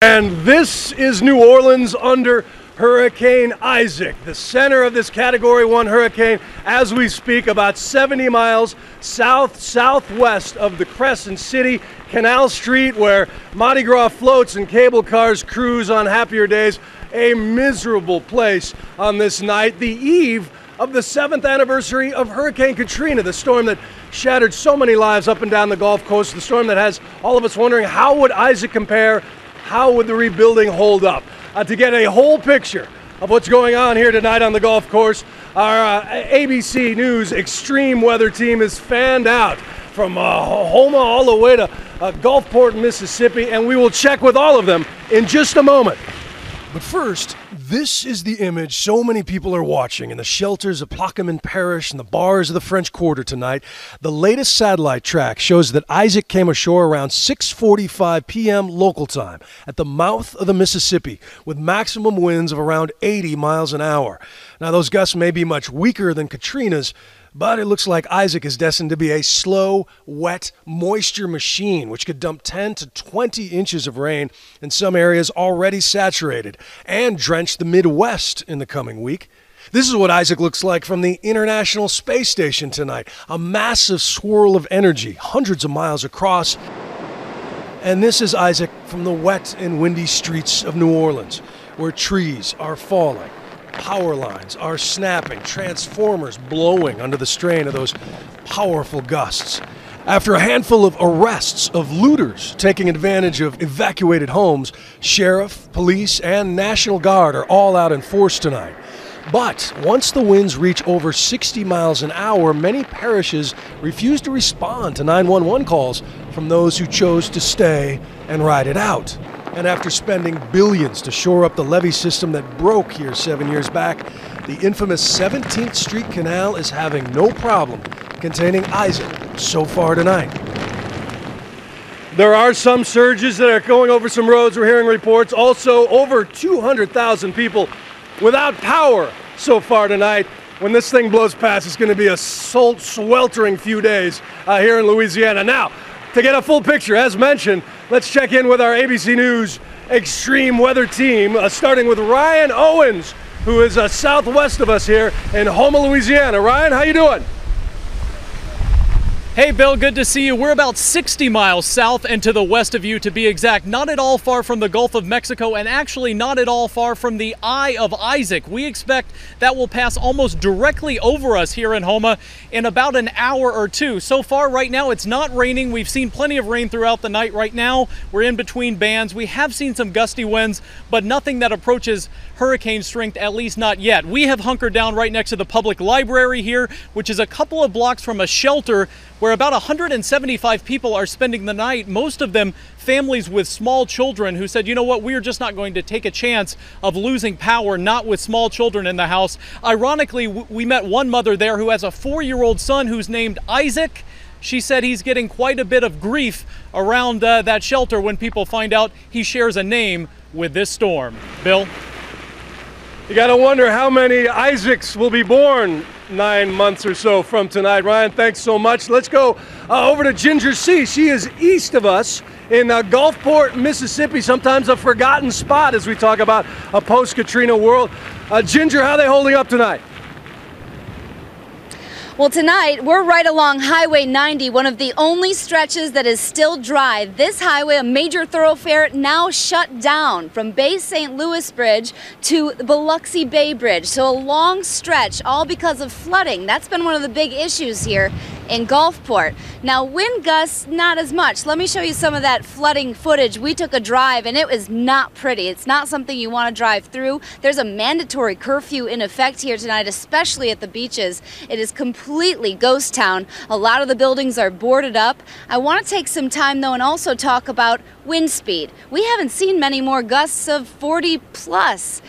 And this is New Orleans under Hurricane Isaac, the center of this Category 1 hurricane as we speak, about 70 miles southwest of the Crescent City, Canal Street, where Mardi Gras floats and cable cars cruise on happier days. A miserable place on this night, the eve of the 7th anniversary of Hurricane Katrina, the storm that shattered so many lives up and down the Gulf Coast, the storm that has all of us wondering, how would Isaac compare? How would the rebuilding hold up? To get a whole picture of what's going on here tonight on the golf course, our ABC News extreme weather team is fanned out from Houma all the way to Gulfport, Mississippi, and we will check with all of them in just a moment. But first, this is the image so many people are watching in the shelters of Plaquemine Parish and the bars of the French Quarter tonight. The latest satellite track shows that Isaac came ashore around 6:45 p.m. local time at the mouth of the Mississippi with maximum winds of around 80 miles an hour. Now, those gusts may be much weaker than Katrina's, but it looks like Isaac is destined to be a slow, wet, moisture machine, which could dump 10 to 20 inches of rain in some areas already saturated and drench the Midwest in the coming week. This is what Isaac looks like from the International Space Station tonight, a massive swirl of energy, hundreds of miles across. And this is Isaac from the wet and windy streets of New Orleans, where trees are falling. Power lines are snapping, transformers blowing under the strain of those powerful gusts. After a handful of arrests of looters taking advantage of evacuated homes, sheriff, police, and National Guard are all out in force tonight. But once the winds reach over 60 miles an hour, many parishes refuse to respond to 911 calls from those who chose to stay and ride it out. And after spending billions to shore up the levee system that broke here 7 years back, the infamous 17th Street Canal is having no problem containing Isaac so far tonight. There are some surges that are going over some roads. We're hearing reports. Also, over 200,000 people without power so far tonight. When this thing blows past, it's going to be a sweltering few days here in Louisiana. Now, to get a full picture, as mentioned, let's check in with our ABC News extreme weather team, starting with Ryan Owens, who is southwest of us here in Houma, Louisiana. Ryan, how you doing? Hey Bill, good to see you. We're about 60 miles south and to the west of you, to be exact. Not at all far from the Gulf of Mexico, and actually not at all far from the Eye of Isaac. We expect that will pass almost directly over us here in Houma in about an hour or two. So far right now it's not raining. We've seen plenty of rain throughout the night. Right now we're in between bands. We have seen some gusty winds, but nothing that approaches hurricane strength, at least not yet. We have hunkered down right next to the public library here, which is a couple of blocks from a shelter where about 175 people are spending the night, most of them families with small children who said, you know what, we're just not going to take a chance of losing power, not with small children in the house. Ironically, we met one mother there who has a 4-year-old son who's named Isaac. She said he's getting quite a bit of grief around that shelter when people find out he shares a name with this storm. Bill? You got to wonder how many Isaacs will be born 9 months or so from tonight. Ryan, thanks so much. Let's go over to Ginger C. She is east of us in Gulfport, Mississippi, sometimes a forgotten spot as we talk about a post-Katrina world. Ginger, how are they holding up tonight? Well, tonight, we're right along Highway 90, one of the only stretches that is still dry. This highway, a major thoroughfare, now shut down from Bay St. Louis Bridge to the Biloxi Bay Bridge. So a long stretch, all because of flooding. That's been one of the big issues here in Gulfport. Now, wind gusts, not as much. Let me show you some of that flooding footage. We took a drive, and it was not pretty. It's not something you want to drive through. There's a mandatory curfew in effect here tonight, especially at the beaches. It is completely ghost town. A lot of the buildings are boarded up. I want to take some time, though, and also talk about wind speed. We haven't seen many more gusts of 40 plus.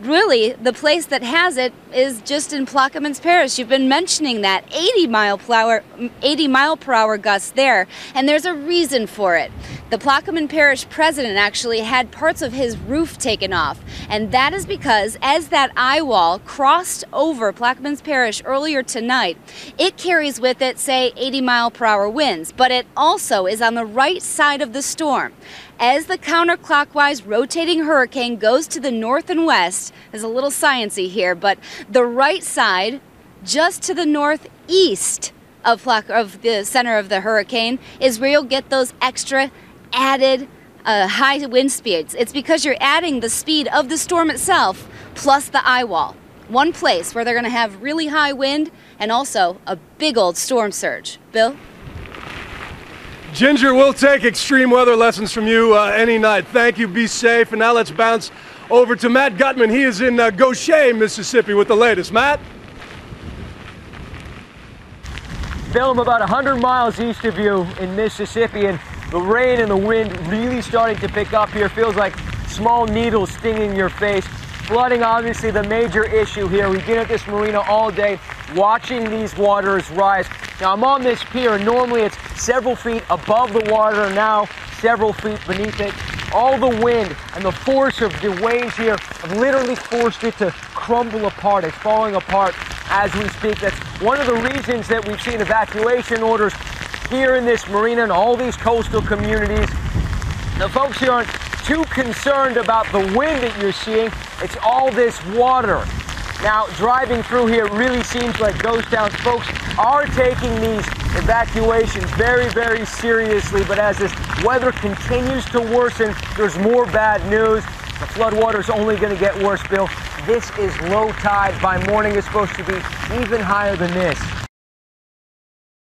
Really, the place that has it is just in Plaquemine Parish. You've been mentioning that 80 mile per hour gusts there, and there's a reason for it. The Plaquemine Parish president actually had parts of his roof taken off, and that is because as that eye wall crossed over Plaquemine Parish earlier tonight, it carries with it, say, 80 mile per hour winds, but it also is on the right side of the storm. As the counterclockwise rotating hurricane goes to the north and west, there's a little sciencey here, but the right side, just to the northeast of the center of the hurricane, is where you'll get those extra added high wind speeds. It's because you're adding the speed of the storm itself plus the eye wall. One place where they're going to have really high wind and also a big old storm surge. Bill? Ginger, we'll take extreme weather lessons from you any night. Thank you. Be safe. And now let's bounce over to Matt Gutman. He is in Goshen, Mississippi with the latest. Matt? Bill, I'm about 100 miles east of you in Mississippi, and the rain and the wind really starting to pick up here. Feels like small needles stinging your face. Flooding, obviously, the major issue here. We've been at this marina all day watching these waters rise. Now, I'm on this pier, and normally it's several feet above the water, now several feet beneath it. All the wind and the force of the waves here have literally forced it to crumble apart. It's falling apart as we speak. That's one of the reasons that we've seen evacuation orders here in this marina and all these coastal communities. The folks here aren't too concerned about the wind that you're seeing. It's all this water. Now, driving through here, it really seems like ghost towns. Folks are taking these evacuations very, very seriously, but as this weather continues to worsen, there's more bad news. The floodwater is only going to get worse, Bill. This is low tide. By morning, it's supposed to be even higher than this.